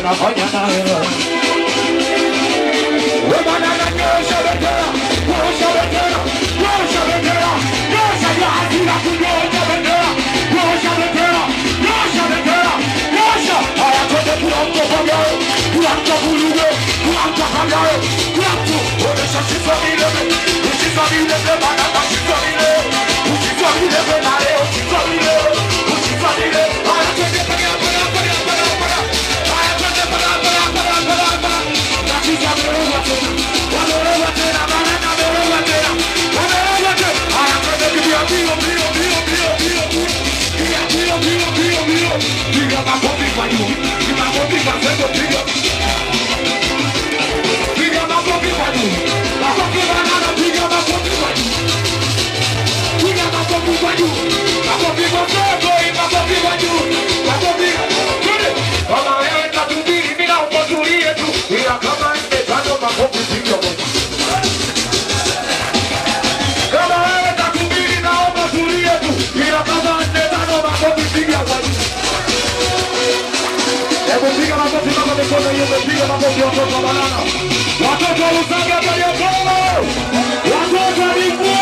Nafanya nayo wewe bana nyosha bendera, nyosha bendera, nyosha bendera, nyosha ya hasira kunyosha bendera, nyosha bendera, nyosha bendera, nyosha. Haya twende kila mtu pagao, kila mtu kuluge, kila mtu pagao, kila mtu onesha sifa ile, sifa ile bana sifa ile, sifa ile bana leo, sifa ile, sifa ile. Haya twende pagao, watoto wa Lusanga Kariakoo, watoto wa Lingua